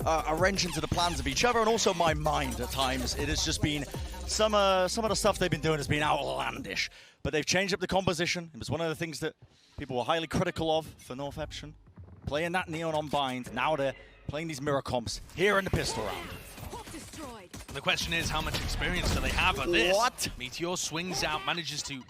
a wrench into the plans of each other, and also my mind at times. It has just been some of the stuff they've been doing has been outlandish, but they've changed up the composition. It was one of the things that people were highly critical of for NTH, playing that Neon on bind. Now they're playing these mirror comps here in the pistol round. And the question is, how much experience do they have at this? What? Meteor swings out, manages to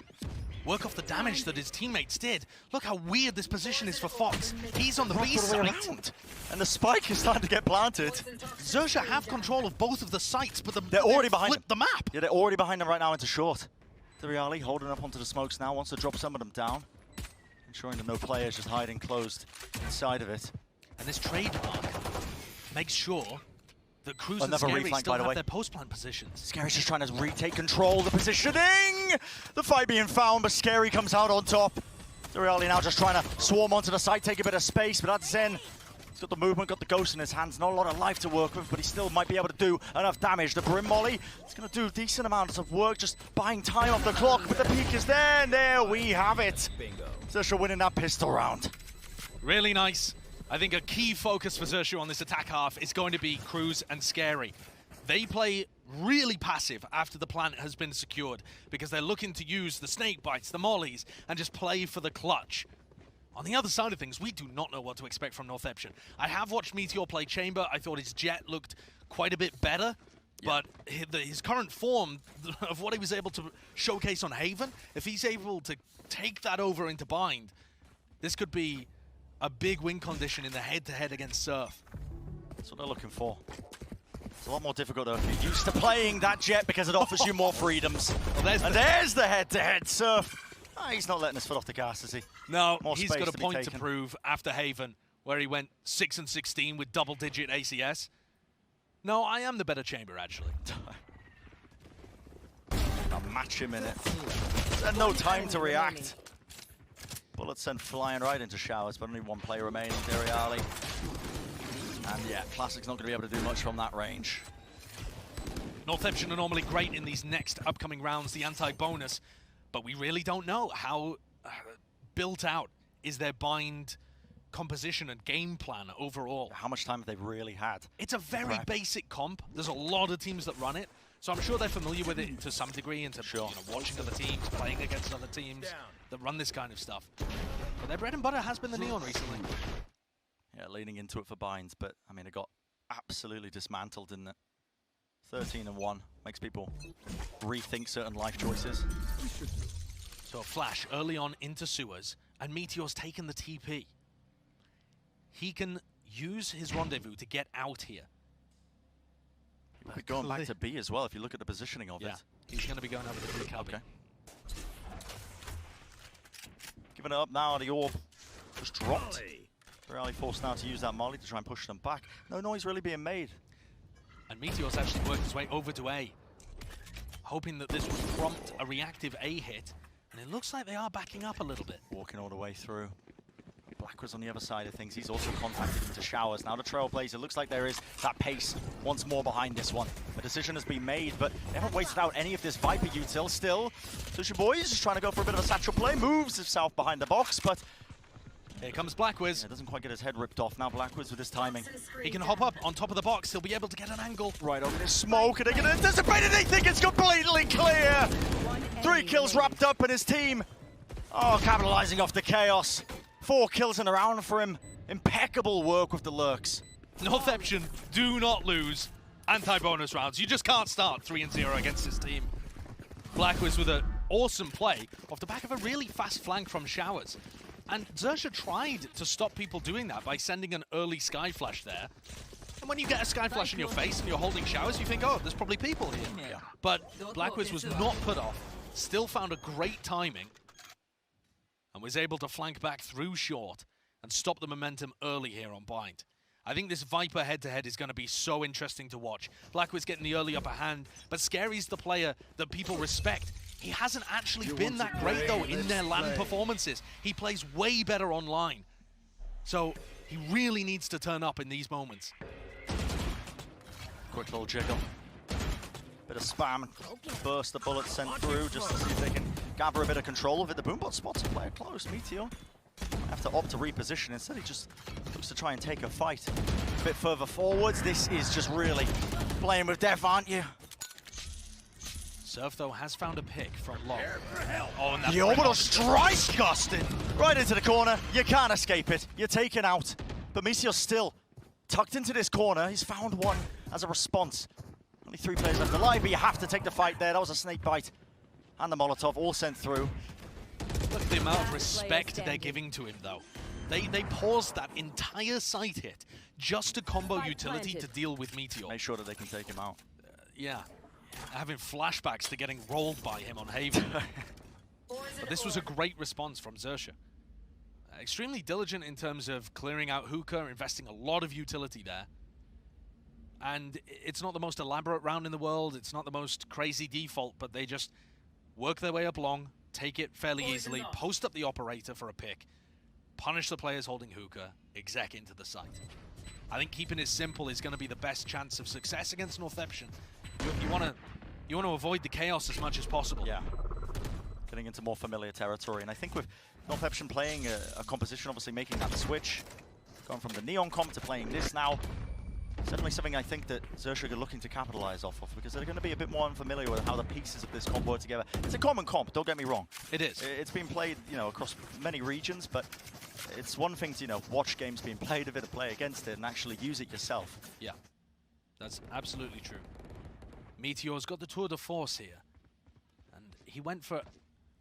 work off the damage that his teammates did. Look how weird this position is for Fox. He's on the B site. And the spike is starting to get planted. XIA have control of both of the sites, but they're already behind the map. Yeah, they're already behind them right now into short. Duriali holding up onto the smokes now, wants to drop some of them down. Ensuring that no players just hiding closed inside of it. And this trademark makes sure that Cruz and Another Scary reflank, still by the have way. their post-plant positions. Scary's just trying to retake control of the positioning! The fight being found, but Scary comes out on top. Duriali now just trying to swarm onto the site, take a bit of space, but that's Zen. He's got the movement, got the ghost in his hands, not a lot of life to work with, but he still might be able to do enough damage. The Brim Molly, it's going to do decent amounts of work, just buying time off the clock, but the peak is there, and there we have it. XIA winning that pistol round. Really nice. I think a key focus for XIA on this attack half is going to be Cruz and Scary. They play really passive after the plant has been secured because they're looking to use the snake bites, the mollies, and just play for the clutch. On the other side of things, we do not know what to expect from NTH. I have watched Meteor play Chamber. I thought his Jet looked quite a bit better, but his current form of what he was able to showcase on Haven, if he's able to take that over into Bind, this could be a big win condition in the head-to-head against Surf. That's what they're looking for. It's a lot more difficult though if you're used to playing that Jet because it offers you more freedoms. Well, there's the head-to-head Surf. He's not letting his foot off the gas, is he? No, more he's got a point to prove after Haven, where he went 6-16 with double-digit ACS. No, I am the better Chamber, actually. I'll match him in it. There's no time to react. Bullets sent flying right into showers, but only one player remaining, Duriali. And yeah, Classic's not going to be able to do much from that range. NTH are normally great in these next upcoming rounds, the anti-bonus, but we really don't know how built out is their bind composition and game plan overall. How much time have they really had? It's a very basic comp. There's a lot of teams that run it, so I'm sure they're familiar with it to some degree, and to watching other teams, playing against other teams that run this kind of stuff. But their bread and butter has been the Neon recently. Yeah, leaning into it for binds, but I mean, it got absolutely dismantled, didn't it? 13-1 makes people rethink certain life choices. So a flash early on into sewers, and Meteor's taken the TP. He can use his rendezvous to get out here. He'll be going back to B as well if you look at the positioning of it. He's going to be going over the blue cubby. Okay. Giving it up now, the orb just dropped. Really forced now to use that molly to try and push them back. No noise really being made. And Meteor's actually worked his way over to A, hoping that this would prompt a reactive A hit. And it looks like they are backing up a little bit. Walking all the way through. Black was on the other side of things. He's also contacted into showers. Now the Trailblazer looks like there is that pace once more behind this one. A decision has been made, but they haven't wasted out any of this Viper util still. XIA Boys just trying to go for a bit of a satchel play. Moves himself behind the box, but here comes Blackwiz. Yeah, doesn't quite get his head ripped off. Now Blackwiz with his timing. He can hop up on top of the box. He'll be able to get an angle. Right over this smoke, and they're going to anticipate it. They think it's completely clear. 3 kills wrapped up in his team. Oh, capitalizing off the chaos. 4 kills in a round for him. Impeccable work with the lurks. NTH do not lose anti-bonus rounds. You just can't start 3-0 against this team. Blackwiz with an awesome play off the back of a really fast flank from showers. And XIA tried to stop people doing that by sending an early Sky Flash there. And when you get a Sky Flash in your face and you're holding showers, you think, oh, there's probably people here. Yeah. But Blackwiz was not put off, still found a great timing, and was able to flank back through short and stop the momentum early here on Bind. I think this Viper head-to-head is going to be so interesting to watch. Blackwiz getting the early upper hand, but Scary's the player that people respect. He hasn't actually been that great, though, in their LAN performances. He plays way better online. So he really needs to turn up in these moments. Quick little jiggle. Bit of spam. Burst the bullets sent through just to see if they can gather a bit of control of it. The Boombot spots a player close. Meteor have to opt to reposition. Instead, he just looks to try and take a fight. a bit further forwards. This is just really playing with death, aren't you? Surf, though, has found a pick from long. Oh, and that the orbital strike! Disgusting! Right into the corner. You can't escape it. You're taken out. But Meteor's still tucked into this corner. He's found one as a response. Only 3 players left alive, but you have to take the fight there. That was a snake bite. And the Molotov all sent through. Look at the amount of respect they're giving to him, though. They paused that entire site hit just to combo utility to deal with Meteor. Make sure that they can take him out. Yeah. Having flashbacks to getting rolled by him on Haven. But this was a great response from Xerxia. Extremely diligent in terms of clearing out Hookah, investing a lot of utility there. And it's not the most elaborate round in the world, it's not the most crazy default, but they just work their way up long, take it fairly easily, post up the operator for a pick, punish the players holding Hookah, exec into the site. I think keeping it simple is going to be the best chance of success against Northeption. You want to avoid the chaos as much as possible. Yeah, getting into more familiar territory, and I think with Northeption playing a composition, obviously making that switch, going from the Neon comp to playing this now, certainly something I think that Xerxia are looking to capitalize off of, because they're going to be a bit more unfamiliar with how the pieces of this comp work together. It's a common comp, don't get me wrong. It is. It's been played, you know, across many regions, but it's one thing to, you know, watch games being played of it, to play against it, and actually use it yourself. Yeah, that's absolutely true. Meteor's got the tour de force here, and he went for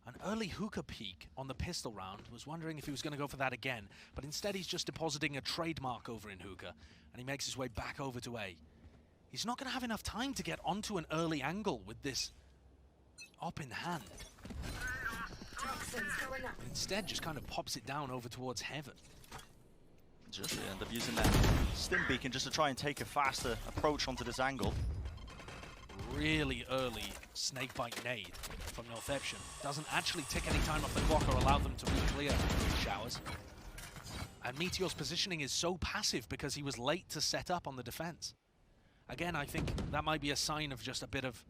an early Hookah peek on the pistol round, was wondering if he was going to go for that again, but instead he's just depositing a trademark over in Hookah, and he makes his way back over to A. He's not going to have enough time to get onto an early angle with this op in hand. Instead, just kind of pops it down over towards Heaven. Just end up using that stim beacon just to try and take a faster approach onto this angle. Really early snakebite nade from Northeption. Doesn't actually tick any time off the clock or allow them to re-clear showers. And Meteor's positioning is so passive because he was late to set up on the defense. Again, I think that might be a sign of just a bit of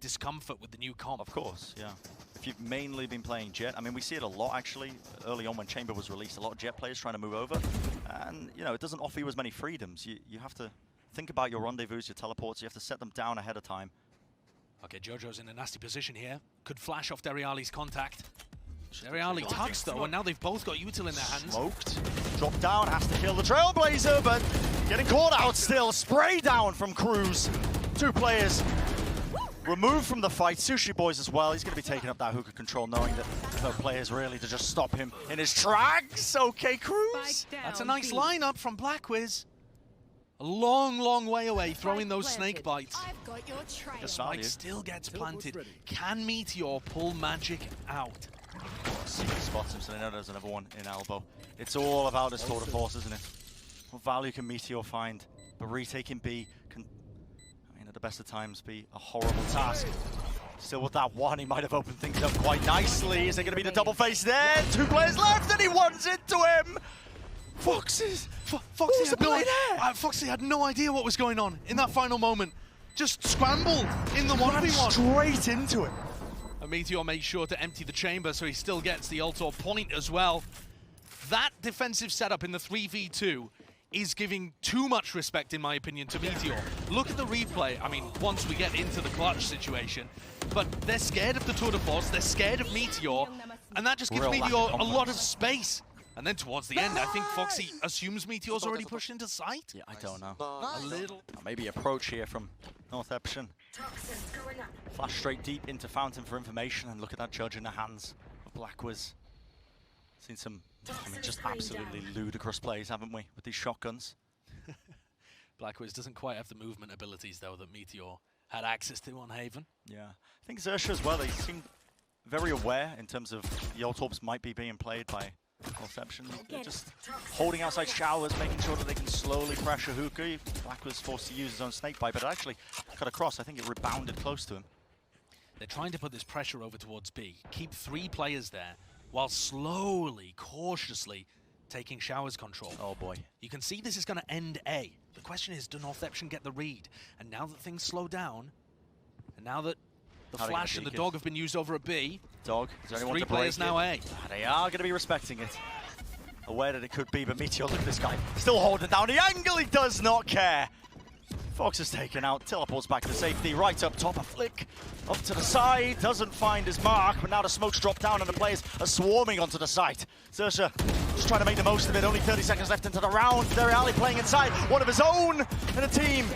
discomfort with the new comp. Of course, yeah. If you've mainly been playing Jet, I mean, we see it a lot actually early on when Chamber was released, a lot of Jet players trying to move over. And, you know, it doesn't offer you as many freedoms. You have to think about your rendezvous, your teleports. You have to set them down ahead of time. Okay, Jojo's in a nasty position here. Could flash off Deriali's contact. Deriali tucks though, and now they've both got util in their hands. Smoked. Drop down, has to kill the Trailblazer, but getting caught out still. Spray down from Cruz. 2 players removed from the fight. Sushi Boys as well. He's going to be taking up that Hookah control, knowing that no players really to just stop him in his tracks. Okay, Cruz. That's a nice lineup from Blackwiz. A long, long way away, throwing those snake bites. The spike still gets planted. Can Meteor pull magic out? He spots him, so they know there's another one in elbow. It's all about his tour de force, isn't it? What value can Meteor find? But retaking B can, I mean, at the best of times, be a horrible task. Still with that one, he might have opened things up quite nicely. Is there going to be the double face there? 2 players left, and he ones into him! Foxy had no idea what was going on in that final moment. Just scrambled in the 1v1. Straight into him. And Meteor made sure to empty the chamber, so he still gets the ult or point as well. That defensive setup in the 3v2 is giving too much respect, in my opinion, to Meteor. Look at the replay. I mean, once we get into the clutch situation, but they're scared of the tour de force, they're scared of Meteor, and that just gives Meteor a lot of space. And then towards the end, I think Foxy assumes Meteor's already pushed into sight. Yeah, I don't know. A little. Maybe approach here from Northeption. Flash straight deep into Fountain for information, and look at that judge in the hands of Blackwiz. Seen some, I mean, just absolutely ludicrous plays, haven't we, with these shotguns? Blackwiz doesn't quite have the movement abilities, though, that Meteor had access to on Haven. Yeah. I think Xerxia as well, they seem very aware in terms of the Altorbs might be being played by Northeption. They're just holding outside showers, making sure that they can slowly pressure Hookah. Black was forced to use his own snake bite, but it actually cut across. I think it rebounded close to him. They're trying to put this pressure over towards B, keep 3 players there, while slowly, cautiously taking showers control. Oh boy. You can see this is going to end A. The question is, do Northeption get the read? And now that things slow down, and now that the flash and the dog have been used over at B, Dog, is there anyone 3 to break players now it? A. They are going to be respecting it. aware that it could be, but Meteor, look at this guy. Still holding down the angle, he does not care. Fox is taken out, teleports back to safety, right up top, a flick up to the side, doesn't find his mark, but now the smoke's dropped down and the players are swarming onto the site. XIA just trying to make the most of it, only 30 seconds left into the round. Reali playing inside, one of his own in a team.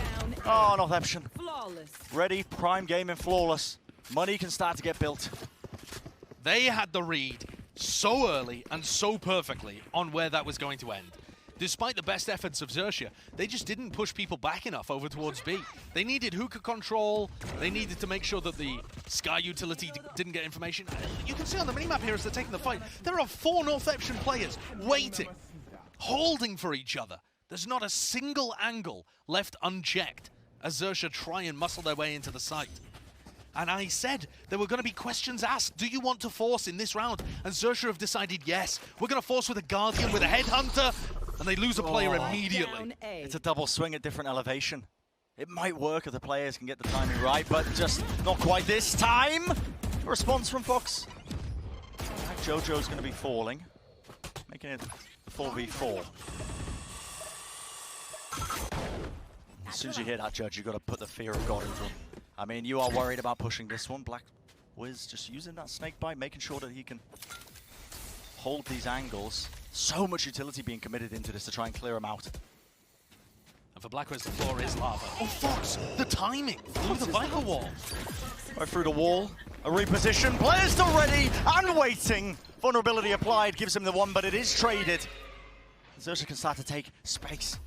Oh, Northeption. Ready, prime game and flawless. Money can start to get built. They had the read so early and so perfectly on where that was going to end. Despite the best efforts of XIA, they just didn't push people back enough over towards B. They needed hookah control, they needed to make sure that the Sky utility didn't get information. You can see on the minimap here as they're taking the fight, there are 4 Northeption players waiting, holding for each other. There's not a single angle left unchecked as XIA try and muscle their way into the site. And I said there were going to be questions asked. Do you want to force in this round? And XIA have decided yes. We're going to force with a Guardian, with a Headhunter. And they lose a player immediately. It's a double swing at different elevation. It might work if the players can get the timing right, but just not quite this time. A response from Fox. Jojo's going to be falling, making it 4v4. As soon as you hear that, Judge, you've got to put the fear of God into him. I mean, you are worried about pushing this one. Black Wiz just using that snake bite, making sure that he can hold these angles. So much utility being committed into this to try and clear him out. And for Black Wiz, the floor is lava. Oh, Fox, the timing through the Viper wall. Right through the wall, a reposition. Players still ready and waiting. Vulnerability applied, gives him the one, but it is traded. XIA can start to take space.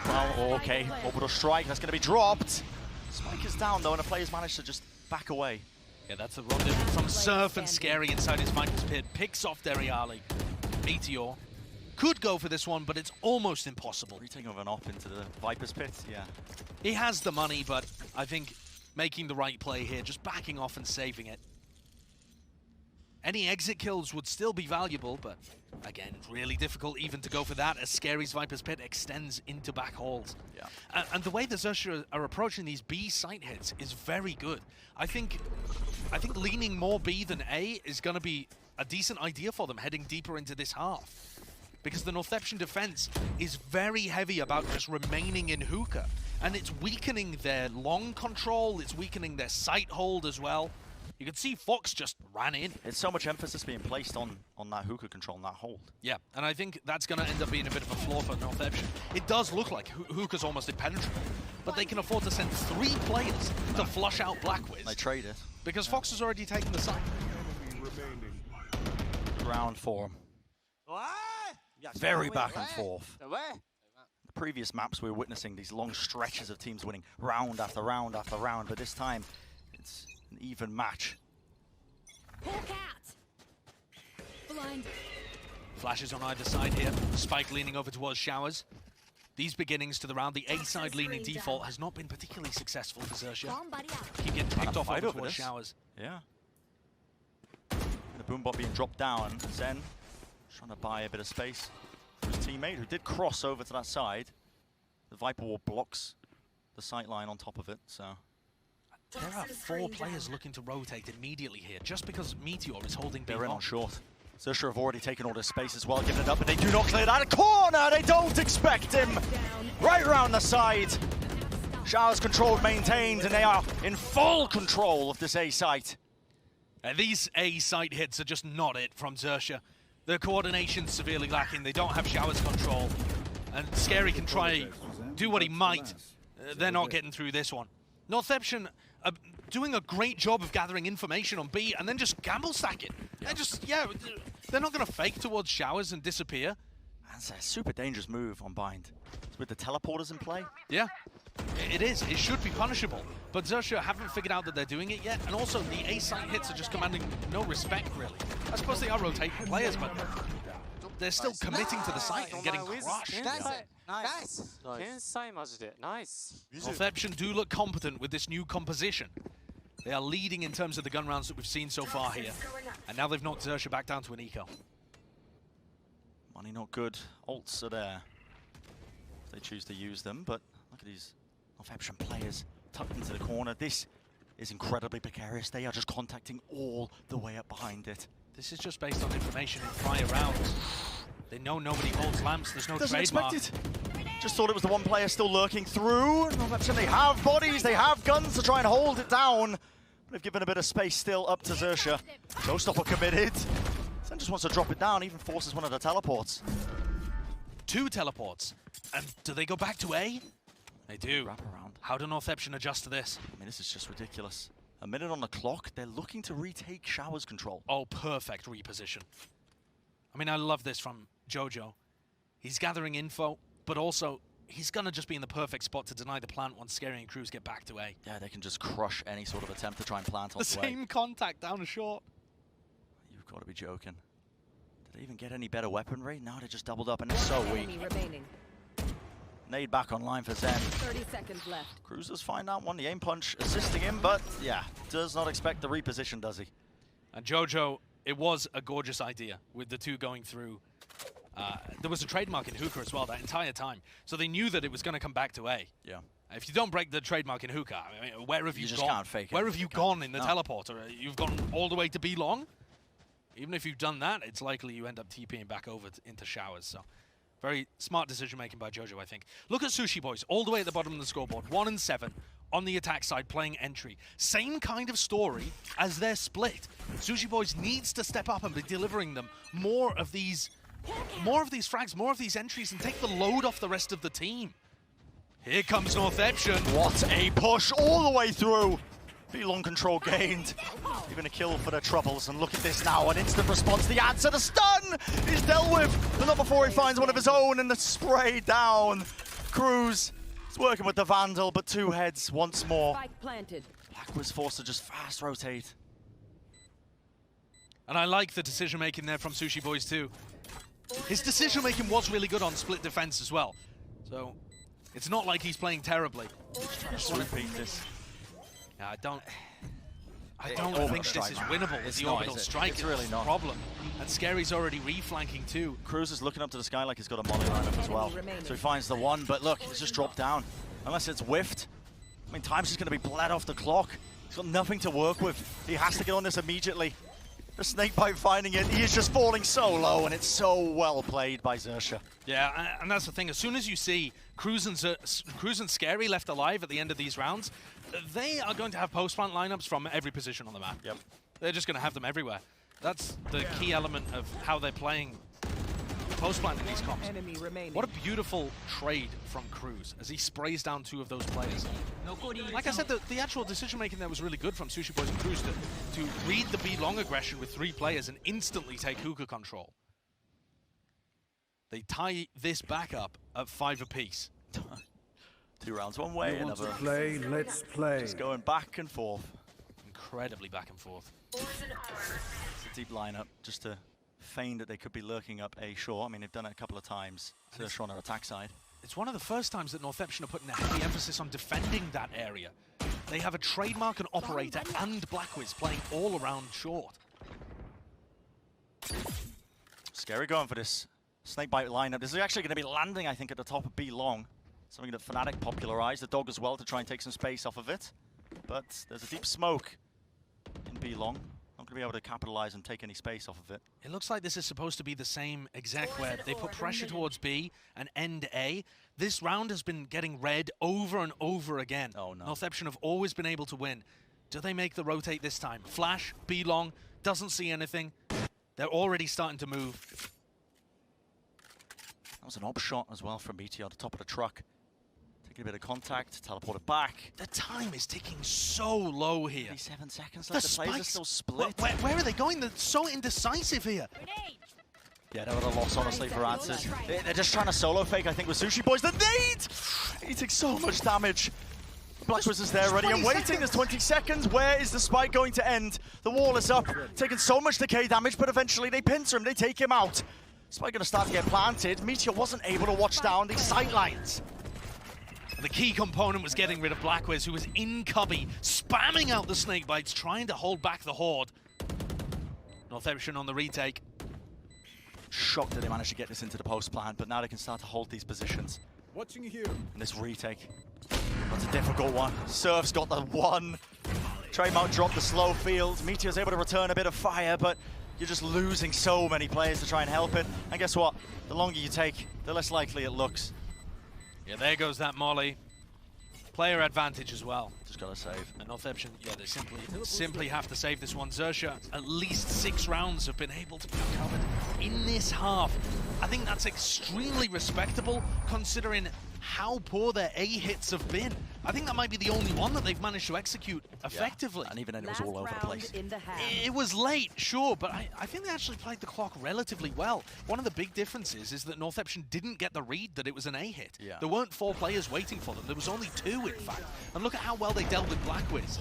Well, okay, orbital strike, that's going to be dropped. Spike is down though, and the players managed to just back away. Yeah, that's a rendezvous from Surf and Scary inside his Viper's pit. Picks off Reali. Meteor could go for this one, but it's almost impossible. Retaking of an op into the Viper's pit, yeah. He has the money, but I think making the right play here, just backing off and saving it. Any exit kills would still be valuable, but again, really difficult even to go for that as Scary's Viper's Pit extends into back halls. Yeah. And the way the XIA are approaching these B site hits is very good. I think leaning more B than A is going to be a decent idea for them heading deeper into this half. Because the Northeption defense is very heavy about just remaining in hookah. And it's weakening their long control, it's weakening their site hold as well. You can see Fox just ran in. There's so much emphasis being placed on that hookah control and that hold. Yeah, and I think that's going to end up being a bit of a flaw for Northeption. It does look like hookah's almost impenetrable, but they can afford to send 3 players to flush out Black Wiz. They trade it. Because Fox has already taken the site. Round 4. Very back and forth. The previous maps we were witnessing these long stretches of teams winning round after round after round, but this time it's an even match. Blind. Flashes on either side here. Spike leaning over towards Showers. These beginnings to the round, the A side leaning default has not been particularly successful for XIA. Keep getting picked off over towards Showers. Yeah. The boombot being dropped down. Zen trying to buy a bit of space for his teammate, who did cross over to that side. The Viper wall blocks the sight line on top of it, so... There are 4 players looking to rotate immediately here, just because Meteor is holding B. They're in on short. XIA have already taken all this space as well, giving it up, but they do not clear that corner! They don't expect him! Right around the side! Showers controlled, maintained, and they are in full control of this A site. And these A site hits are just not it from XIA. Their coordination's severely lacking, they don't have Showers control. And Scary can try do what he might. They're not getting through this one. Northeption are doing a great job of gathering information on B and then just gamble stack it. They're not going to fake towards Showers and disappear. That's a super dangerous move on Bind. With the teleporters in play. Yeah, it is. It should be punishable. But XIA haven't figured out that they're doing it yet. And also, the A site hits are just commanding no respect, really. I suppose they are rotating players, but they're still committing to the site and getting crushed. Nice. Nice. Northeption do look competent with this new composition. They are leading in terms of the gun rounds that we've seen so far here. And now they've knocked XIA back down to an eco. Money not good. Ults are there. If they choose to use them, but look at these Northeption players tucked into the corner. This is incredibly precarious. They are just contacting all the way up behind it. This is just based on information in prior rounds. They know nobody holds lamps, there's no Doesn't trademark. expect it. Just thought it was the one player still lurking through. They have bodies, they have guns to try and hold it down. They've given a bit of space still up to Xerxia. Showstopper committed. Zen just wants to drop it down, even forces one of the teleports. 2 teleports. And do they go back to A? They do. Wrap around. How do Northception adjust to this? I mean, this is just ridiculous. A minute on the clock, they're looking to retake Shower's control. Oh, perfect reposition. I mean, I love this from Jojo. He's gathering info, but also he's gonna just be in the perfect spot to deny the plant once Scary and Cruz get back to A. Yeah, they can just crush any sort of attempt to try and plant on The same contact down a short. You've got to be joking. Did they even get any better weaponry? No, they just doubled up and it's so weak. Nade back online for Zen. 30 seconds left. Cruz does find that one, the aim punch assisting him, but yeah, does not expect the reposition, does he? And Jojo, it was a gorgeous idea with the 2 going through. There was a trademark in Hookah as well that entire time. So they knew that it was going to come back to A. Yeah. If you don't break the trademark in Hookah, I mean, where have you just gone? can't fake it. Where have you gone in the No. teleporter? You've gone all the way to B long? Even if you've done that, it's likely you end up TPing back over into Showers. So very smart decision making by Jojo, I think. Look at Sushi Boys, all the way at the bottom of the scoreboard. 1 and 7 on the attack side, playing entry. Same kind of story as their split. Sushi Boys needs to step up and be delivering them more of these frags, more of these entries, and take the load off the rest of the team. Here comes Northception. What a push all the way through. B-long control gained. Even a kill for their troubles. And look at this now, an instant response. The answer, the stun is dealt with, but not before he finds one of his own, and the spray down. Cruz is working with the Vandal, but 2 heads once more. Spike planted. Black was forced to just fast rotate. And I like the decision making there from Sushi Boys too. His decision making was really good on split defense as well. So it's not like he's playing terribly. Just repeat this. Yeah, I don't think this is winnable. It's the not, orbital is it? strike It's is really the not. problem. And Scary's already reflanking too. Cruz is looking up to the sky like he's got a molly lineup as well. So he finds the one, but look, it's just dropped down. Unless it's whiffed. I mean, time's just going to be bled off the clock. He's got nothing to work with. He has to get on this immediately. The snakebite finding it, he is just falling so low, and it's so well played by Xerxia. Yeah, and that's the thing. As soon as you see Cruz and Scary left alive at the end of these rounds, they are going to have post-plant lineups from every position on the map. Yep. They're just going to have them everywhere. That's the key element of how they're playing post-plant in these comps. What a beautiful trade from Cruz as he sprays down 2 of those players. Like I said, the actual decision-making there was really good from Sushi Boys and Cruz to read the B-long aggression with 3 players and instantly take Hookah control. They tie this back up at 5 apiece. 2 rounds one way, You want another. to play? Let's play. Just going back and forth. Incredibly back and forth. It's a deep lineup just to feign that they could be lurking up A shore. I mean, they've done it a couple of times. Xerxia on our attack side. It's one of the first times that Northception are putting a heavy emphasis on defending that area. They have a trademark, an operator, and Blackwiz playing all around short. Scary going for this snakebite lineup. This is actually going to be landing, I think, at the top of B long. Something that Fnatic popularized. The dog as well to try and take some space off of it. But there's a deep smoke in B long. Not going to be able to capitalize and take any space off of it. It looks like this is supposed to be the same exec where they put pressure towards B and end A. This round has been getting red over and over again. Oh no. Northception have always been able to win. Do they make the rotate this time? Flash, B long, doesn't see anything. They're already starting to move. That was an op shot as well from Meteor at the top of the truck. Taking a bit of contact, teleported back. The time is ticking so low here. 37 seconds left. The players are still split. Where are they going? They're so indecisive here. Yeah, they would have lost, honestly, for answers. They're just trying to solo fake, I think, with Sushi Boys. The nade! He takes so much damage. Blackwiz is there ready and waiting. There's 20 seconds. Where is the spike going to end? The wall is up, taking so much decay damage, but eventually they pincer him, they take him out. Spike going to start to get planted. Meteor wasn't able to watch down these sight lines. The key component was getting rid of Blackwiz, who was in cubby, spamming out the snake bites, trying to hold back the horde. Northception on the retake. Shocked that they managed to get this into the post plant, but now they can start to hold these positions. Watching here. And this retake, that's a difficult one. Surf's got the one. Trademark dropped the slow field. Meteor's able to return a bit of fire, but you're just losing so many players to try and help it. And guess what? The longer you take, the less likely it looks. Yeah, there goes that molly. Player advantage as well. Just gotta save. And NTH, yeah, they simply have to save this one. XIA, at least 6 rounds have been able to be covered in this half. I think that's extremely respectable considering how poor their A hits have been. I think that might be the only one that they've managed to execute effectively. Yeah. And even then it was all over the place. It was late, sure, but I think they actually played the clock relatively well. One of the big differences is that NTH didn't get the read that it was an A hit. Yeah. There weren't 4 players waiting for them. There was only 2, in fact. And look at how well they dealt with Blackwiz.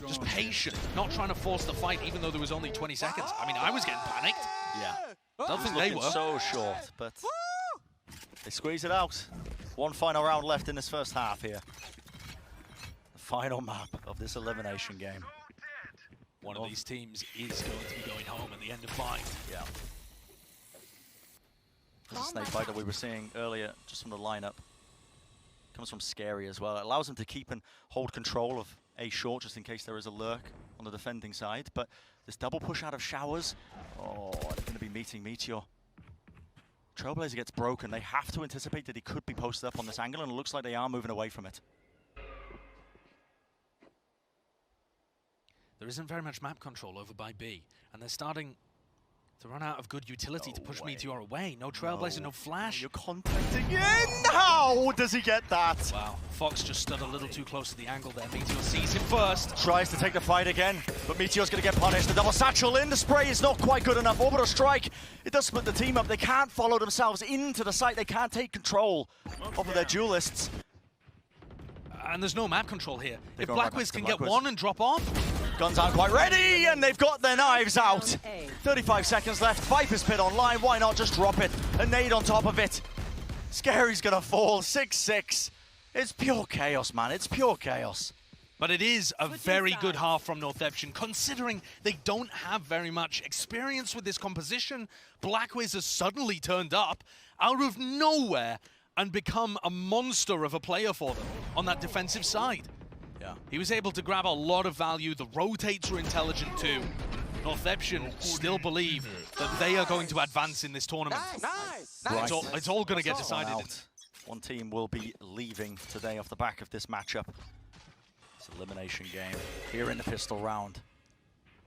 Just patient, not trying to force the fight, even though there was only 20 seconds. I mean, I was getting panicked. Yeah. Don't think they were. So short, but they squeeze it out. One final round left in this first half here. The final map of this elimination game. One of these teams is going to be going home at the end of Bind. Yeah. The snake bite that we were seeing earlier, just from the lineup, comes from Scary as well. It allows them to keep and hold control of A short, just in case there is a lurk on the defending side. But this double push out of Showers, oh, they're going to be meeting Meteor. Trailblazer gets broken. They have to anticipate that he could be posted up on this angle, and it looks like they are moving away from it. There isn't very much map control over by B, and they're starting to run out of good utility to push Meteor away. No Trailblazer, no flash. You're contacting in! How does he get that? Wow, Fox just stood a little too close to the angle there. Meteor sees him first. Tries to take the fight again, but Meteor's going to get punished. The double satchel in, the spray is not quite good enough. Orbital strike, it does split the team up. They can't follow themselves into the site. They can't take control over their duelists. And there's no map control here. They're If Blackwiz can get one and drop off. Guns aren't quite ready, and they've got their knives out. 35 seconds left. Viper's Pit online. Why not just drop it? A nade on top of it. Scary's gonna fall. 6-6. It's pure chaos, man. It's pure chaos. But it is a very good half from NTH, considering they don't have very much experience with this composition. Blackwiz has suddenly turned up out of nowhere and become a monster of a player for them on that defensive side. Yeah. He was able to grab a lot of value. The rotates were intelligent too. NTH still believe that they are going to advance in this tournament. Right. It's all going to get decided. One team will be leaving today off the back of this matchup. It's an elimination game here in the pistol round.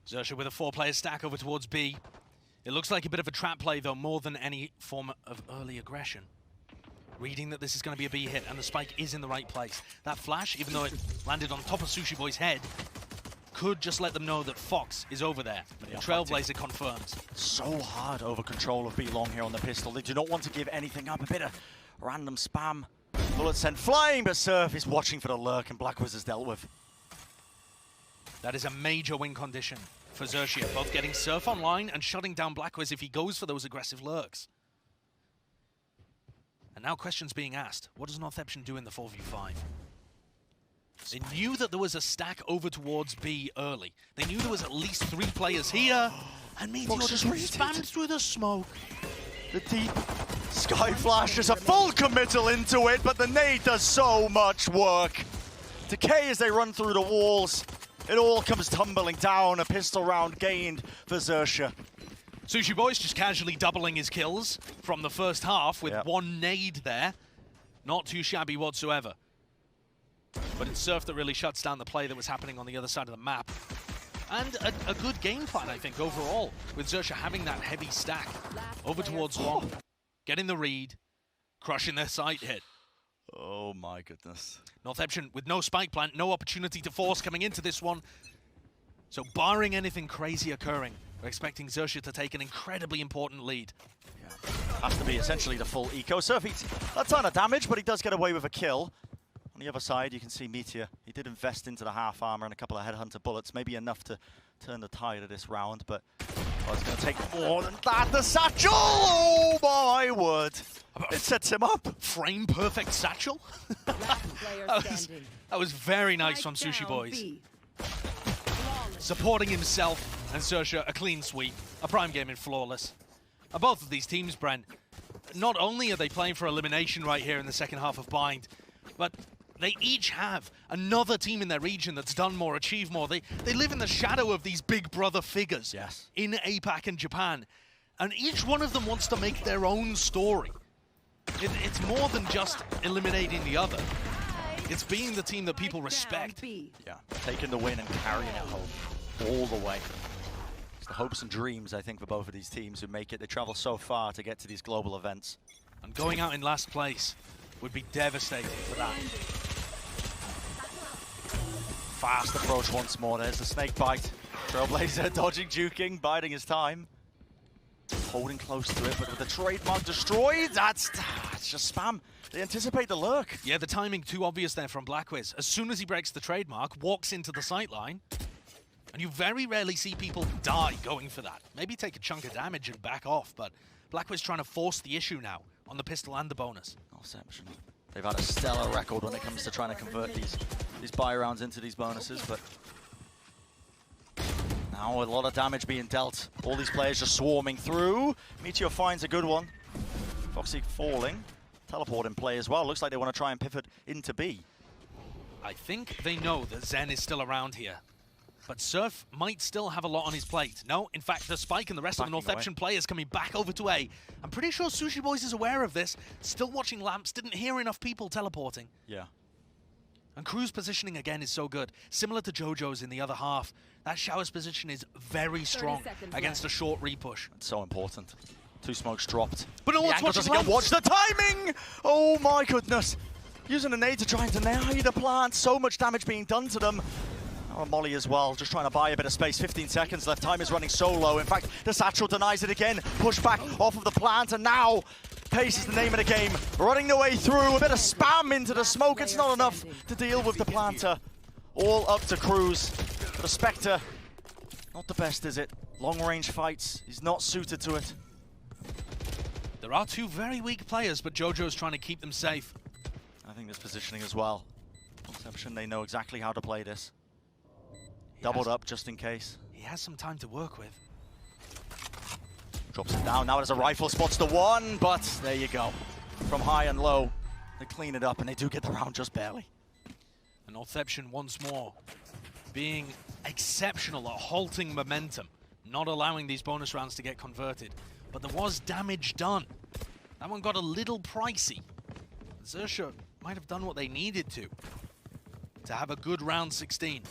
XIA with a 4-player stack over towards B. It looks like a bit of a trap play though, more than any form of early aggression. Reading that this is going to be a B hit, and the spike is in the right place. That flash, even though it landed on top of Sushi Boy's head, could just let them know that Fox is over there. And Trailblazer confirms. So hard over control of B long here on the pistol. They do not want to give anything up. A bit of random spam. Bullets sent flying, but Surf is watching for the lurk, and Blackwiz is dealt with. That is a major win condition for XIA, both getting Surf online and shutting down Blackwiz if he goes for those aggressive lurks. And now questions being asked. What does NTH do in the 4v5? They knew that there was a stack over towards B early. They knew there was at least 3 players here. And Meteor just spammed through the smoke. The deep Sky Flash is a full committal into it, but the nade does so much work. Decay as they run through the walls. It all comes tumbling down. A pistol round gained for XIA. Sushi Boy's just casually doubling his kills from the first half with 1 nade there. Not too shabby whatsoever. But it's Surf that really shuts down the play that was happening on the other side of the map. And a good game plan, I think, overall, with XIA having that heavy stack over towards long, getting the read, crushing their sight hit. Oh my goodness. NTH with no spike plant, no opportunity to force coming into this one. So barring anything crazy occurring, we're expecting XIA to take an incredibly important lead. Yeah. Has to be essentially the full eco. Surf eats a ton of damage, but he does get away with a kill. On the other side, you can see Meteor. He did invest into the half armor and a couple of headhunter bullets, maybe enough to turn the tide of this round, but it's going to take more than that. The satchel! Oh my word. It sets him up. Frame perfect satchel? that was very nice from Sushi Boys. Supporting himself and XIA a clean sweep. A prime game in flawless. Both of these teams, Brent, not only are they playing for elimination right here in the second half of Bind, but They each have another team in their region that's done more, achieved more. They live in the shadow of these big brother figures in APAC and Japan. And each one of them wants to make their own story. It's more than just eliminating the other. It's being the team that people respect. Yeah, taking the win and carrying it home all the way. It's the hopes and dreams, I think, for both of these teams who make it. They travel so far to get to these global events. And going out in last place would be devastating for that. Fast approach once more. There's the snake bite. Trailblazer dodging, juking, biding his time. Holding close to it, but with the trademark destroyed, it's just spam. They anticipate the lurk. Yeah, the timing too obvious there from Blackwiz. As soon as he breaks the trademark, walks into the sightline, and you very rarely see people die going for that. Maybe take a chunk of damage and back off, but Blackwiz trying to force the issue now on the pistol and the bonus. Exception. They've had a stellar record when it comes to trying to convert these buy rounds into these bonuses, but now a lot of damage being dealt. All these players just swarming through. Meteor finds a good one. Foxy falling. Teleport in play as well. Looks like they want to try and pivot into B. I think they know that Zen is still around here. But Surf might still have a lot on his plate. No, in fact, the Spike and the rest of the Northeption players coming back over to A. I'm pretty sure Sushi Boys is aware of this. Still watching Lamps, didn't hear enough people teleporting. Yeah. And Crew's positioning again is so good. Similar to JoJo's in the other half. That Shower's position is very strong against a short repush. It's so important. 2 smokes dropped. But no one's doesn't get watch the timing! Oh my goodness! Using a nade to try and deny the plant. So much damage being done to them. Oh, Molly as well, just trying to buy a bit of space. 15 seconds left. Time is running so low. In fact, the Satchel denies it again. Push back off of the plant, and now pace is the name of the game. Running the way through. A bit of spam into the smoke. It's not enough to deal with the planter. All up to Cruz. But the Spectre, not the best, is it? Long-range fights. He's not suited to it. There are 2 very weak players, but JoJo's trying to keep them safe. I think this positioning as well. Conception, they know exactly how to play this. Doubled up just in case. He has some time to work with. Drops it down. Now there's a rifle, spots the one, but there you go. From high and low, they clean it up, and they do get the round just barely. And Northeption once more being exceptional at halting momentum, not allowing these bonus rounds to get converted. But there was damage done. That one got a little pricey. Xerxia might have done what they needed to have a good round 16.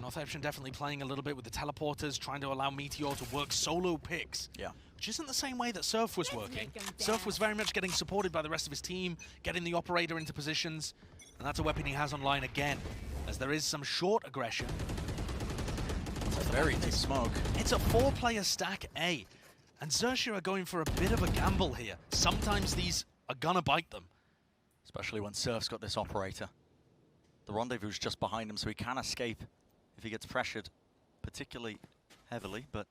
Northeption definitely playing a little bit with the teleporters, trying to allow Meteor to work solo picks. Yeah. Which isn't the same way that Surf was working. Surf was very much getting supported by the rest of his team, getting the operator into positions, and that's a weapon he has online again, as there is some short aggression. Very deep smoke. It's a 4-player stack A, and Xerxia are going for a bit of a gamble here. Sometimes these are gonna bite them. Especially when Surf's got this operator. The rendezvous's just behind him, so he can escape if he gets pressured particularly heavily, but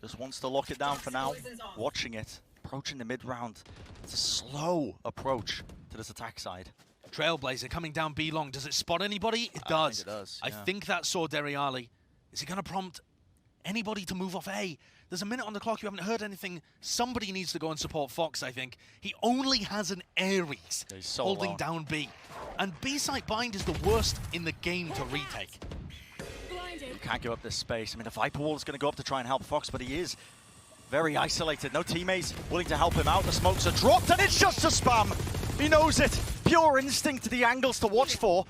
just wants to lock it down for now. Watching it, approaching the mid-round. It's a slow approach to this attack side. Trailblazer coming down B long. Does it spot anybody? It does. I think it does, I think that saw Deriali. Is he going to prompt anybody to move off A? There's a minute on the clock. You haven't heard anything. Somebody needs to go and support Fox, I think. He only has an Ares so holding alone. down B. And B-site bind is the worst in the game to retake. You can't give up this space. I mean, the Viper Wall is going to go up to try and help Fox, but he is very isolated. No teammates willing to help him out. The smokes are dropped, and it's just a spam. He knows it. Pure instinct to the angles to watch for.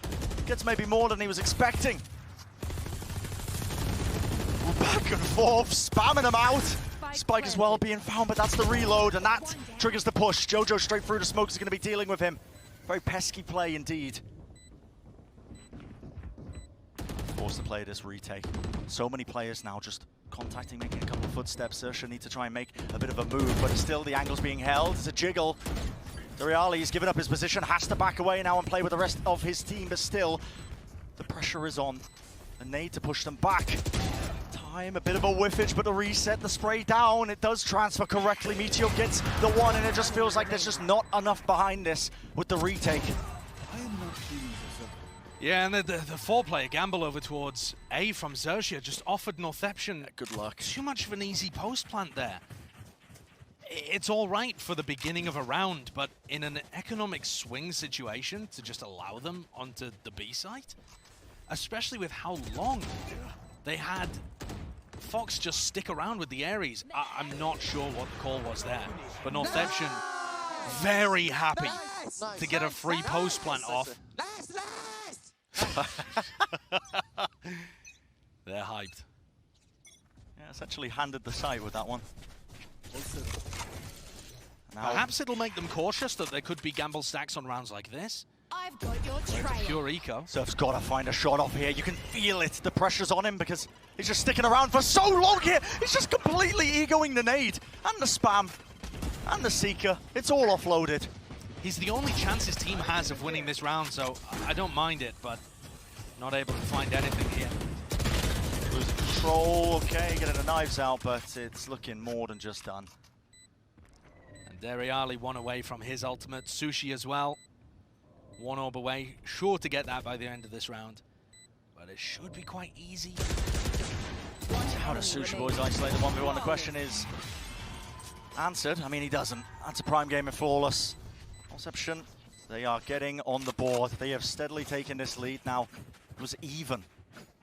Gets maybe more than he was expecting. Back and forth, spamming him out. Spike as well being found, but that's the reload, and that triggers the push. JoJo straight through the smoke is going to be dealing with him. Very pesky play indeed. Forced to play this retake. So many players now just contacting, making a couple of footsteps. Xerxia need to try and make a bit of a move, but still the angle's being held. It's a jiggle. Deriali's given up his position, has to back away now and play with the rest of his team, but still, the pressure is on. A nade to push them back. Time, a bit of a whiffage, but the reset, the spray down, it does transfer correctly. Meteor gets the one, and it just feels like there's just not enough behind this with the retake. Yeah, and the 4-player gamble over towards A from Xerxia just offered Northeption Good luck. too much of an easy post plant there. it's all right for the beginning of a round, but in an economic swing situation, to just allow them onto the B site, especially with how long they had Fox just stick around with the Ares. I'm not sure what the call was there, but Northception very happy to get a free post plant off. They're hyped. Yeah, essentially handed the site with that one. Now, perhaps it'll make them cautious that there could be gamble stacks on rounds like this. I've got your trail. Pure eco. Surf's got to find a shot off here. You can feel it. The pressure's on him because he's just sticking around for so long here. He's just completely egoing the nade and the spam and the seeker. It's all offloaded. He's the only chance his team has of winning this round, so I don't mind it, but not able to find anything here. Losing control, okay, getting the knives out, but it's looking more than just done. And Deriali one away from his ultimate. Sushi as well. One orb away, sure to get that by the end of this round. But it should be quite easy. How does Sushi Boys isolate the 1v1? The question is answered. I mean, he doesn't. That's a prime game in Flawless. Conception, they are getting on the board. They have steadily taken this lead. Now, it was even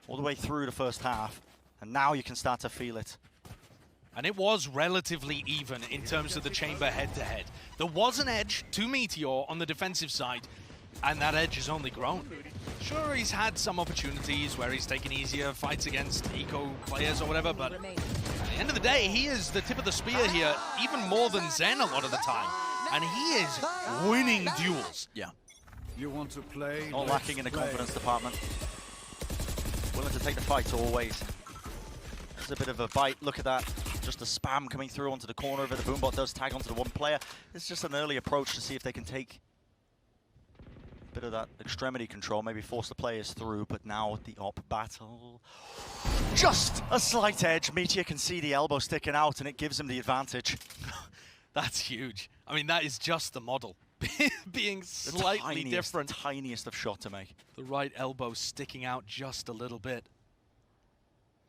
all the way through the first half, and now you can start to feel it. And it was relatively even in terms of the chamber head-to-head. There was an edge to Meteor on the defensive side, and that edge has only grown. Sure, he's had some opportunities where he's taken easier fights against eco players or whatever, but at the end of the day, he is the tip of the spear here, even more than Zen a lot of the time. And he is winning duels. Yeah. You want to play? Not lacking in the confidence department. Willing to take the fight always. There's a bit of a bite. Look at that. Just a spam coming through onto the corner of it. The Boombot does tag onto the one player. It's just an early approach to see if they can take a bit of that extremity control, maybe force the players through, but now the op battle. Just a slight edge. Meteor can see the elbow sticking out and it gives him the advantage. That's huge. I mean, that is just the model. Being slightly different. The tiniest of shot to make. The right elbow sticking out just a little bit.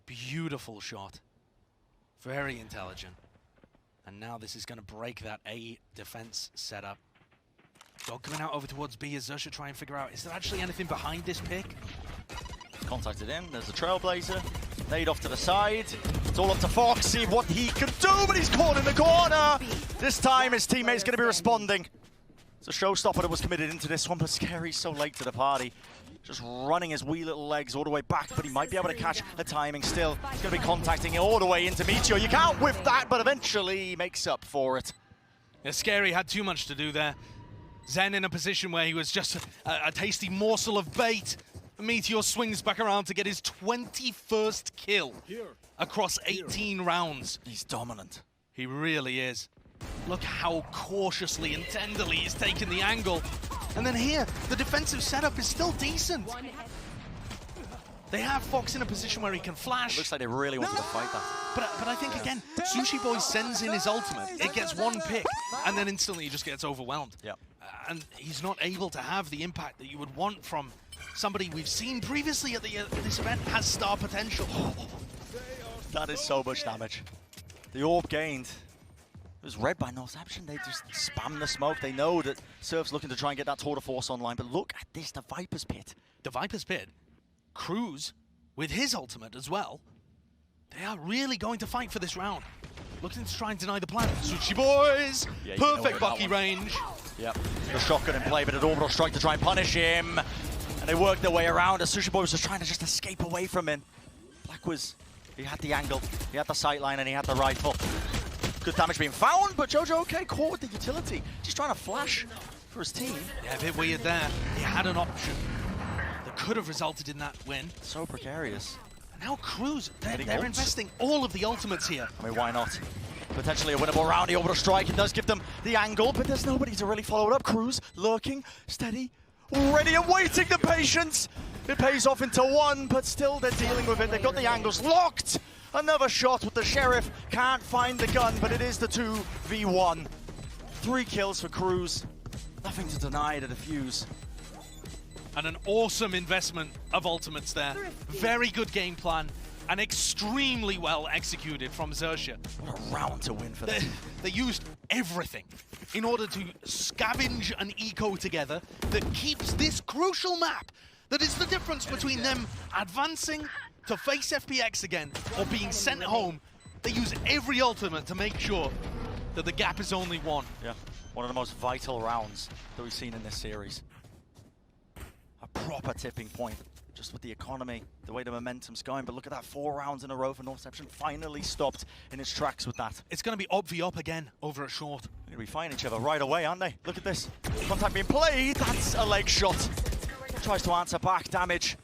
Beautiful shot. Very intelligent. And now this is going to break that A defense setup. Dog coming out over towards B as Zersha try and figure out, is there actually anything behind this pick? Contacted in, there's a Trailblazer. Nade off to the side. It's all up to Fox, see what he can do, but he's caught in the corner. This time his teammate's going to be responding. It's a showstopper that was committed into this one, but Scary's so late to the party. Just running his wee little legs all the way back, but he might be able to catch the timing still. He's going to be contacting it all the way into Meteor. You can't whiff that, but eventually he makes up for it. Yeah, Scary had too much to do there. Zen in a position where he was just a tasty morsel of bait. Meteor swings back around to get his 21st kill across 18 rounds. He's dominant. He really is. Look how cautiously and tenderly he's taken the angle. And then here, the defensive setup is still decent. They have Fox in a position where he can flash. It looks like they really wanted to fight that. But I think, again, Sushi Boy sends in his ultimate. It gets one pick, and then instantly he just gets overwhelmed. Yep. And he's not able to have the impact that you would want from somebody we've seen previously at this event has star potential. That is so much damage. The orb gained. It was read by Northception. They just spam the smoke. They know that Surf's looking to try and get that tour de force online. But look at this, the Viper's Pit. The Viper's Pit. Cruz, with his ultimate as well, they are really going to fight for this round. Looking to try and deny the plan. Sushi Boys! Yeah, Perfect Bucky range. Yep, the shotgun in play, but an orbital strike to try and punish him. And they work their way around as Sushi Boy was just trying to just escape away from him. Black was, he had the angle, he had the sight line, and he had the rifle. Good damage being found, but Jojo okay, caught with the utility. Just trying to flash for his team. Yeah, a bit weird there. He had an option that could have resulted in that win. So precarious. And now Cruz, they're investing all of the ultimates here. I mean, why not? Potentially a winnable round. The orbital strike, it does give them the angle, but there's nobody to really follow it up. Cruz lurking, steady, ready and waiting the patience. It pays off into one, but still they're dealing with it. They've got the angles locked. Another shot with the Sheriff. Can't find the gun, but it is the 2v1. 3 kills for Cruz. Nothing to deny to defuse. And an awesome investment of ultimates there. Very good game plan. and extremely well executed from XIA. What a round to win for them. They used everything in order to scavenge an eco together that keeps this crucial map. That is the difference between them advancing to face FPX again or being sent home. They use every ultimate to make sure that the gap is only one. Yeah, one of the most vital rounds that we've seen in this series. A proper tipping point, just with the economy, the way the momentum's going. But look at that, 4 rounds in a row for Northception. Finally stopped in its tracks with that. It's going to be up again over at short. They're going to be fighting each other right away, aren't they? Look at this. Contact being played. That's a leg shot. Tries to answer back. Damage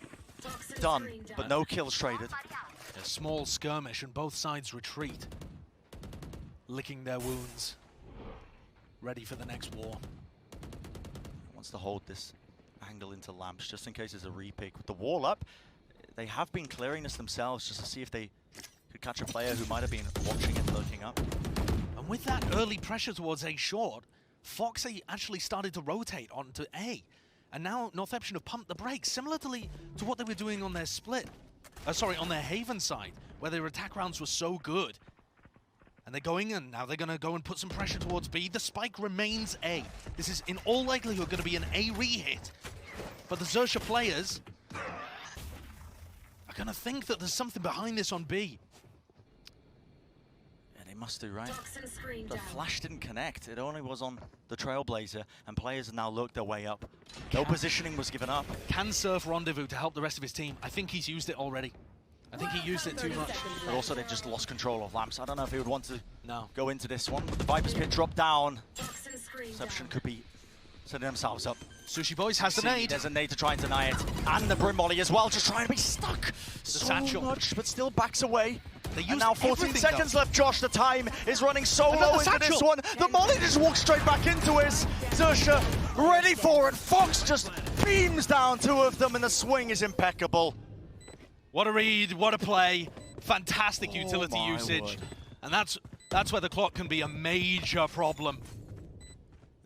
done, but no kills traded. A small skirmish and both sides retreat, licking their wounds, ready for the next war. Wants to hold this angle into lamps just in case there's a repick. With the wall up, they have been clearing this themselves just to see if they could catch a player who might have been watching and looking up. And with that early pressure towards A short, Foxy actually started to rotate onto A. And now Northception have pumped the brakes, similarly to what they were doing on their split. On their Haven side, where their attack rounds were so good. And they're going in, now they're going to go and put some pressure towards B. The spike remains A. This is in all likelihood going to be an A re-hit. But the XIA players are going to think that there's something behind this on B. Yeah, they must do, right? The flash didn't connect. It only was on the Trailblazer, and players have now looked their way up. No positioning was given up. Can Surf rendezvous to help the rest of his team? I think he's used it already. I think he used it too much. But also they just lost control of lamps. I don't know if he would want to go into this one. With the Viper's Pit drop down, Perception could be setting themselves up. Sushi Boys has the nade. There's a nade to try and deny it. And the Brim Molly as well, just trying to be stuck. So much, but still backs away. And now 14 seconds left, Josh. The time is running so low into this one. The Molly just walks straight back into it. XIA ready for it. Fox just beams down 2 of them, and the swing is impeccable. What a read, what a play. Fantastic utility usage. And that's where the clock can be a major problem.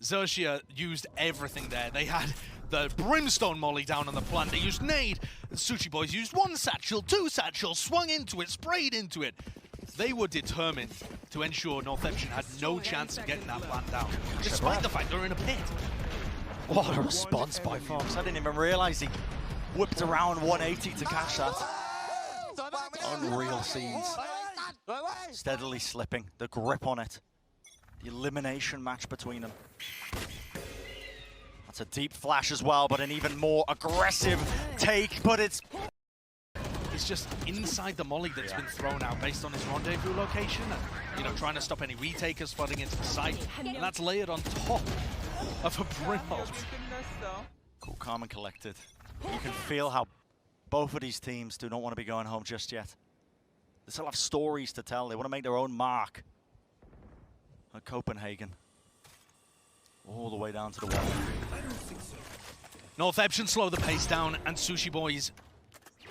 XIA used everything there. They had the Brimstone Molly down on the plant. They used nade. The Sushi Boys used 1 satchel, 2 satchels, swung into it, sprayed into it. They were determined to ensure Northception had no chance of getting that plant down, despite the fact they're in a pit. What a response by Fox. I didn't even realize he whipped around 180 to catch that. Unreal scenes. Steadily slipping, the grip on it. The elimination match between them. That's a deep flash as well, but an even more aggressive take, but it's just inside the molly that's been thrown out based on his rendezvous location and, trying to stop any retakers flooding into the site. And that's layered on top of a Brim ult. Cool, calm and collected. You can feel how both of these teams do not want to be going home just yet. They still have stories to tell. They want to make their own mark at Copenhagen. All the way down to the wall. Northception slow the pace down, and Sushi Boys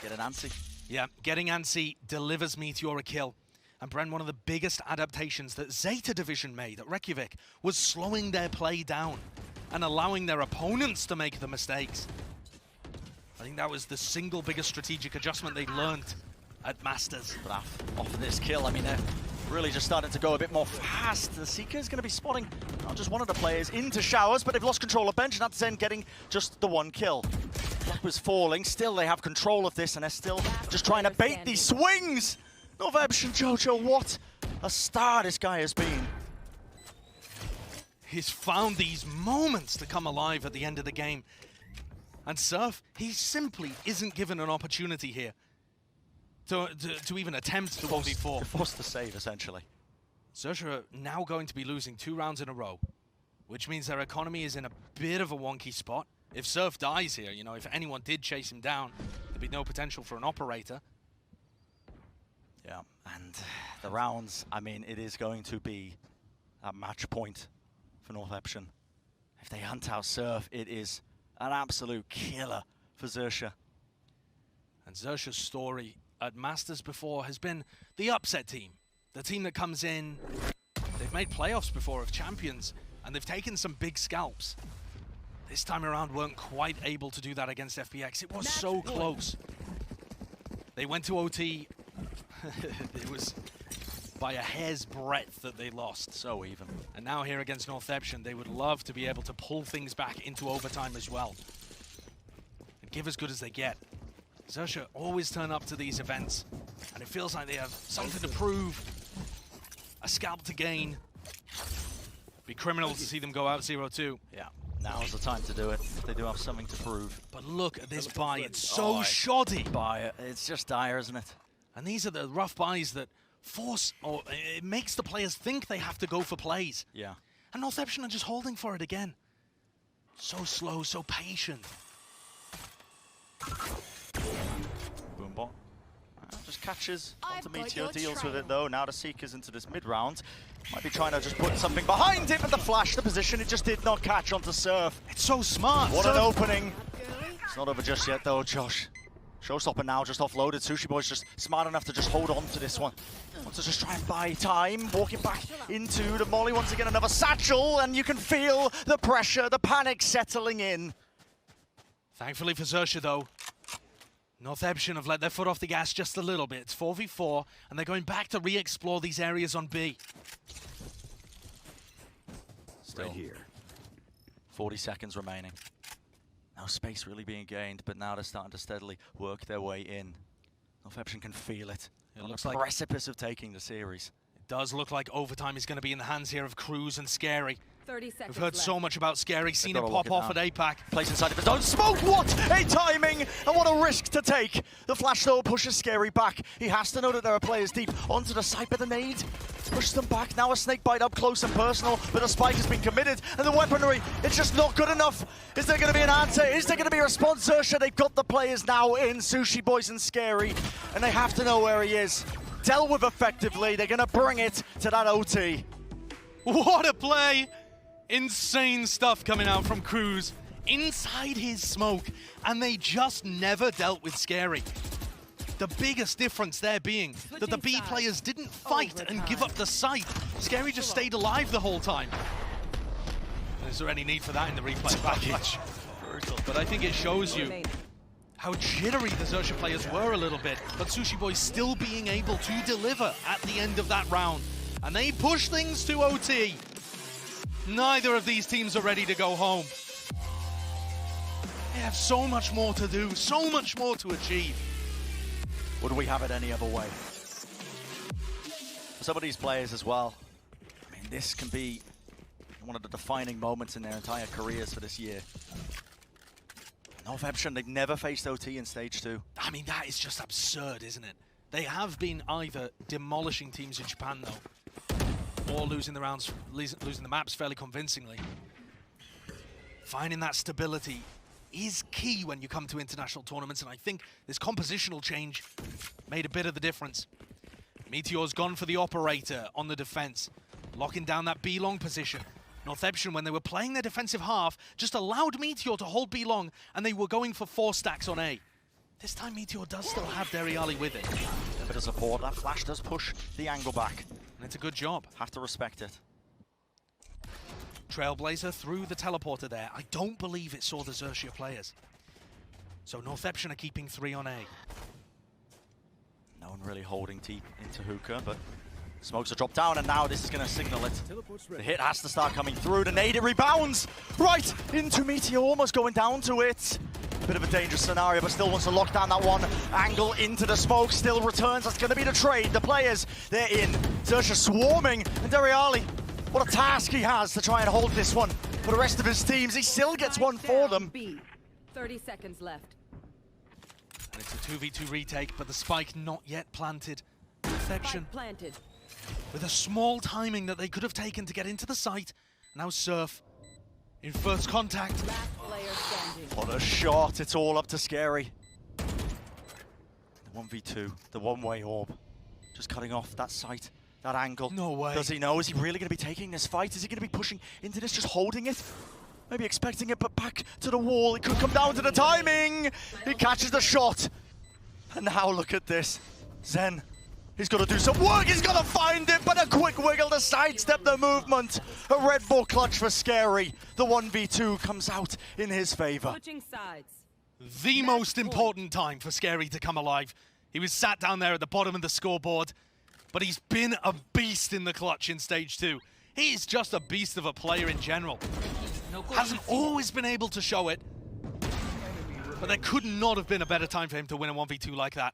get an antsy. Yeah, getting antsy delivers Meteor a kill. And Bren, one of the biggest adaptations that Zeta Division made at Reykjavik was slowing their play down and allowing their opponents to make the mistakes. I think that was the single biggest strategic adjustment they learned at Masters. But after this kill, I mean, they're really just starting to go a bit more fast. The Seeker is going to be spotting not just one of the players into showers, but they've lost control of bench, and that's Zen getting just the 1 kill. Clock was falling. Still, they have control of this, and they're still just trying to bait these swings. Northception, Jojo, what a star this guy has been. He's found these moments to come alive at the end of the game. And Surf, he simply isn't given an opportunity here to even attempt the 4v4. Forced to save, essentially. XIA are now going to be losing 2 rounds in a row, which means their economy is in a bit of a wonky spot. If Surf dies here, if anyone did chase him down, there'd be no potential for an operator. Yeah, and the rounds, I mean, it is going to be a match point for Northception. If they hunt out Surf, it is an absolute killer for XIA. And XIA's story at Masters before has been the upset team. The team that comes in, they've made playoffs before of champions, and they've taken some big scalps. This time around weren't quite able to do that against FPX. It was so close. They went to OT, It was by a hair's breadth that they lost. So even. And now here against Northampton, they would love to be able to pull things back into overtime as well. And give as good as they get. Xerxia always turn up to these events, and it feels like they have something to prove, a scalp to gain. Be criminal to see them go out 0-2. Yeah, now's the time to do it. They do have something to prove. But look at this buy, it's so shoddy. Buy, it's just dire, isn't it? And these are the rough buys that force, or it makes the players think they have to go for plays. Yeah. And Northampton are just holding for it again. So slow, so patient. Boombot. Just catches I've onto got Meteor, your deals with trail. it though. Now the Seekers into this mid-round. Might be trying to just put something behind it, but the flash, the position, it just did not catch onto Surf. It's so smart. What an opening. Girly. It's not over just yet though, Josh. Showstopper now just offloaded. Sushi Boy's just smart enough to just hold on to this one. Wants to just try and buy time. Walking back into the molly. Once again, another satchel, and you can feel the pressure, the panic settling in. Thankfully for Xerxia though, Northampton have let their foot off the gas just a little bit. It's 4v4, and they're going back to re-explore these areas on B. Still Right here. 40 seconds remaining. No space really being gained, but now they're starting to steadily work their way in. Northampton can feel it. It On looks the like precipice of taking the series. it does look like overtime is going to be in the hands here of Cruz and Scary. 30 seconds We've heard left. so much about Scary, seen it gotta pop lock off it at APAC. Place inside of his own smoke. What a timing, and what a risk to take. The flash though pushes Scary back. He has to know that there are players deep onto the site, but the nade pushes them back. Now a snake bite up close and personal, but a spike has been committed, and the weaponry, it's just not good enough. Is there going to be an answer? Is there going to be a response? Xerxia, they've got the players now in, Sushi Boys and Scary, and they have to know where he is. Dealt with effectively. They're going to bring it to that OT. What a play! Insane stuff coming out from Cruz inside his smoke, and they just never dealt with Scary. The biggest difference there being that the B players didn't fight and give up the site. Scary just stayed alive the whole time. Is there any need for that in the replay package? But I think it shows you how jittery the Xerxia players were a little bit, but Sushi Boy still being able to deliver at the end of that round. And they push things to OT. Neither of these teams are ready to go home. They have so much more to do, so much more to achieve. Would we have it any other way? For some of these players as well, I mean, this can be one of the defining moments in their entire careers for this year. Northampton, they've never faced OT in Stage 2. I mean, that is just absurd, isn't it? They have been either demolishing teams in Japan, though, or losing the rounds, losing the maps fairly convincingly. Finding that stability is key when you come to international tournaments, and I think this compositional change made a bit of the difference. Meteor's gone for the operator on the defense, locking down that B-long position. Northampton, when they were playing their defensive half, just allowed Meteor to hold B-long, and they were going for 4 stacks on A. This time Meteor does still have Deriali with it. A bit of support. That flash does push the angle back. And it's a good job. Have to respect it. Trailblazer through the teleporter there. I don't believe it saw the Xerxia players. So Northampton are keeping 3 on A. No one really holding T into Hookah, but smokes are dropped down, and now this is going to signal it. The hit has to start coming through. The nade, it rebounds right into Meteor, almost going down to it. Bit of a dangerous scenario, but still wants to lock down that one angle into the smoke. Still returns. That's going to be the trade. The players, they're in. Xerxia swarming, and Deriali, what a task he has to try and hold this one. For the rest of his teams, he still gets one for them. B. 30 seconds left. And it's a 2v2 retake, but the spike not yet planted. Perfection. Spike planted. With a small timing that they could have taken to get into the site. Now Surf in first contact. Last player standing. What a shot. It's all up to Scary. The 1v2, the one-way orb. Just cutting off that sight, that angle. No way. Does he know? Is he really going to be taking this fight? Is he going to be pushing into this, just holding it? Maybe expecting it, but back to the wall. It could come down to the timing. He catches the shot. And now look at this. Zen. He's got to do some work. He's got to find it, but a quick wiggle to sidestep the movement. A Red Bull clutch for Scary. The 1v2 comes out in his favor. Switching sides. The most important time for Scary to come alive. He was sat down there at the bottom of the scoreboard, but he's been a beast in the clutch in Stage 2. He's just a beast of a player in general. Hasn't always been able to show it, but there could not have been a better time for him to win a 1v2 like that.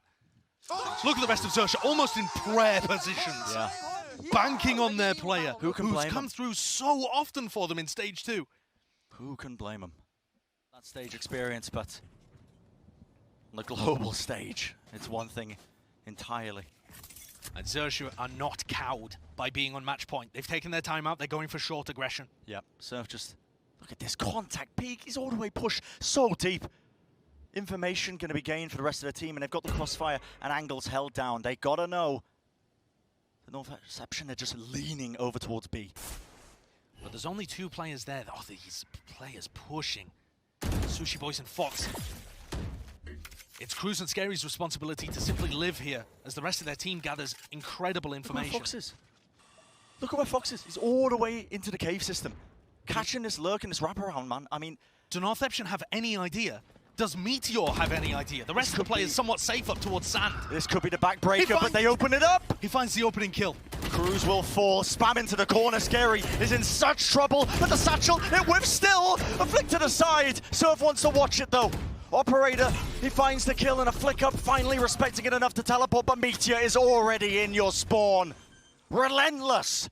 Look at the rest of Xerxia, almost in prayer positions. Yeah. Banking on their player, Who can blame who's come him? through so often for them in Stage 2. Who can blame him? That stage experience, but on the global stage, it's one thing entirely. And Xerxia are not cowed by being on match point. They've taken their time out, they're going for short aggression. Yep, Surf just, look at this contact peak. He's all the way pushed so deep. Information going to be gained for the rest of the team, and they've got the crossfire and angles held down. They got to know. The North reception, they're just leaning over towards B. But there's only 2 players there. Oh, these players pushing. Sushi Boys and Fox. It's Cruz and Scary's responsibility to simply live here as the rest of their team gathers incredible information. Look at where Fox is. Look at where Fox is. He's all the way into the cave system. Catching this lurk and this wraparound, man. I mean, do Northception have any idea? Does Meteor have any idea? The rest of the players somewhat safe up towards Sand. This could be the backbreaker, but they open it up. He finds the opening kill. Cruz will fall, spam into the corner. Scary is in such trouble, but the satchel, it whips still. A flick to the side. Surf wants to watch it though. Operator, he finds the kill and a flick up, finally respecting it enough to teleport, but Meteor is already in your spawn. Relentless.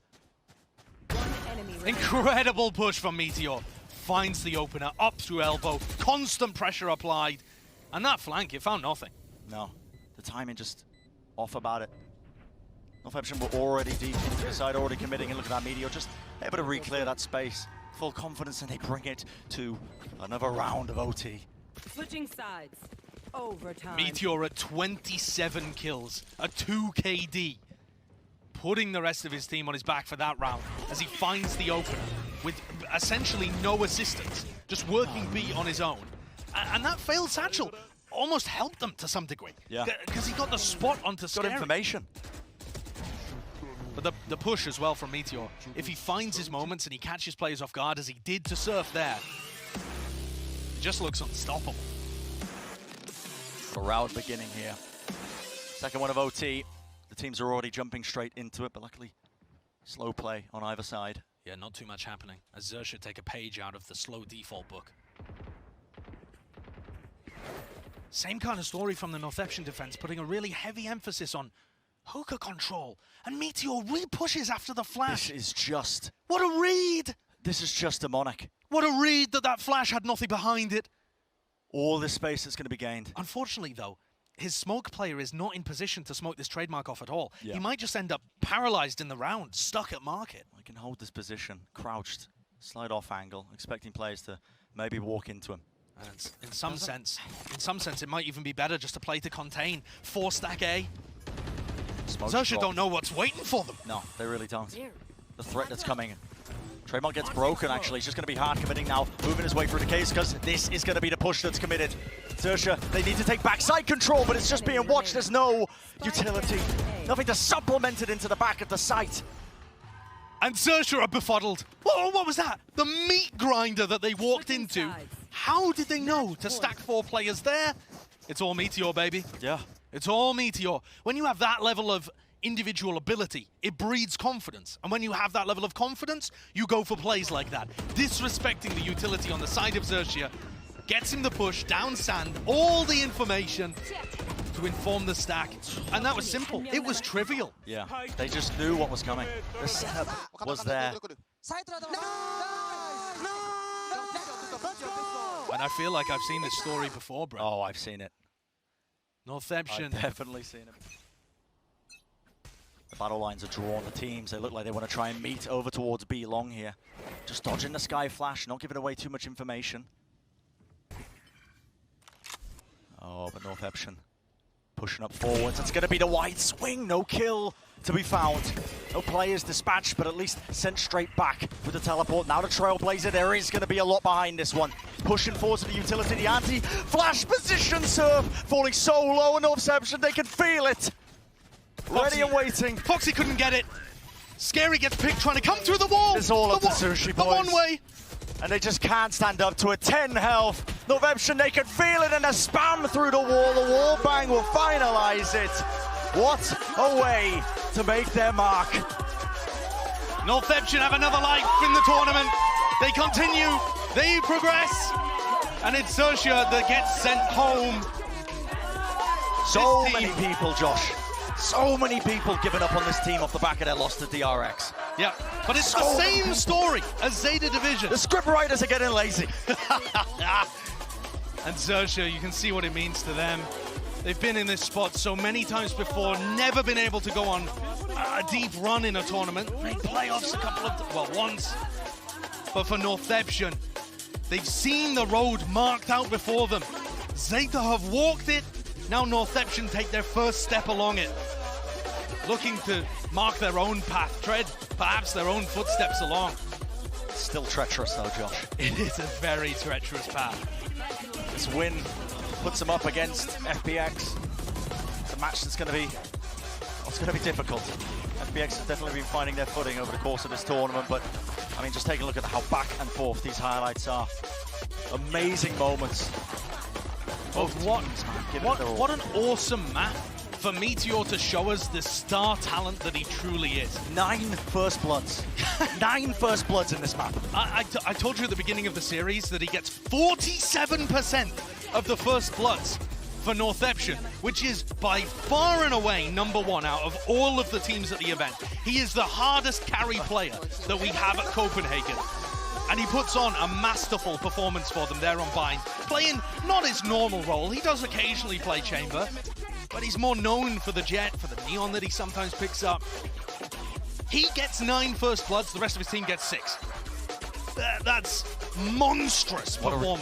Incredible push from Meteor. Finds the opener, up through elbow, constant pressure applied. And that flank, it found nothing. No, the timing just off about it. Northampton were already deep into the side, already committing, and look at that Meteor, just able to re-clear that space. Full confidence, and they bring it to another round of OT. Switching sides. Overtime. Meteor at 27 kills, a 2 KD. Putting the rest of his team on his back for that round as he finds the opener with essentially no assistance, just working B on his own. And that failed satchel almost helped them to some degree. Yeah. Because he got the spot onto Scary. Got information. But the push as well from Meteor, if he finds his moments and he catches players off guard as he did to Surf there, it just looks unstoppable. The route beginning here. Second one of OT. The teams are already jumping straight into it, but luckily, slow play on either side. Yeah, not too much happening, as Xerxia take a page out of the slow default book. Same kind of story from the Northception defense, putting a really heavy emphasis on hookah control, and Meteor re-pushes after the flash. This is just... What a read! This is just demonic. What a read that flash had nothing behind it. All this space that's going to be gained. Unfortunately, though, his smoke player is not in position to smoke this trademark off at all. Yeah. He might just end up paralyzed in the round, stuck at market. I can hold this position, crouched, slide off angle, expecting players to maybe walk into him. And in some sense, it might even be better just to play to contain. 4-stack A. Xerxia don't know what's waiting for them. No, they really don't. The threat that's coming. Trademark gets broken, actually. He's just going to be hard committing now, moving his way through the case, because this is going to be the push that's committed. Xerxia, they need to take backside control, but it's just being watched. There's no utility. Nothing to supplement it into the back of the site. And Xerxia are befuddled. Whoa, what was that? The meat grinder that they walked into. How did they know to stack 4 players there? It's all Meteor, baby. Yeah. It's all Meteor. When you have that level of individual ability, it breeds confidence. And when you have that level of confidence, you go for plays like that. Disrespecting the utility on the side of Xerxia gets him the push, down Sand, all the information to inform the stack. And that was simple. It was trivial. Yeah, they just knew what was coming. The setup was there. And I feel like I've seen this story before, bro. Oh, I've seen it. Northception. I've definitely seen it. The battle lines are drawn, the teams, they look like they want to try and meet over towards B long here. Just dodging the Sky Flash, not giving away too much information. Oh, but Northception pushing up forwards. It's going to be the wide swing, no kill to be found. No players dispatched, but at least sent straight back with the teleport. Now the Trailblazer, there is going to be a lot behind this one. Pushing forward to the utility, the anti-flash position Surf, falling so low in Northception, they can feel it. Ready and waiting. Foxy couldn't get it. Scary gets picked, trying to come through the wall. It's all up to Sushi Boys. The one way. and they just can't stand up to it. 10 health. Northeption, they can feel it, and a spam through the wall bang will finalize it. What a way to make their mark. Northeption have another life in the tournament. They continue, they progress, and it's Xerxia that gets sent home. So many people, Josh. So many people giving up on this team off the back of their loss to DRX. Yeah, but it's the same story as Zeta Division. The script writers are getting lazy. And Xerxia, you can see what it means to them. They've been in this spot so many times before, never been able to go on a deep run in a tournament. Made playoffs a couple of, well, once. But for Northeption, they've seen the road marked out before them. Zeta have walked it. Now Northeption take their first step along it. Looking to mark their own path, tread perhaps their own footsteps along. Still treacherous though, Josh. It is a very treacherous path. This win puts them up against FPX. It's a match that's going to be, it's going to be difficult. FPX have definitely been finding their footing over the course of this tournament, but I mean, just take a look at how back and forth these highlights are. Amazing moments. What an awesome map for Meteor to show us the star talent that he truly is. 9 first bloods. 9 first bloods in this map. I told you at the beginning of the series that he gets 47% of the first bloods for Northeption, which is by far and away #1 out of all of the teams at the event. He is the hardest carry player that we have at Copenhagen. And he puts on a masterful performance for them there on Bind, playing not his normal role. He does occasionally play Chamber, but he's more known for the Jet, for the Neon that he sometimes picks up. He gets 9 first bloods, the rest of his team gets 6. That's monstrous performance.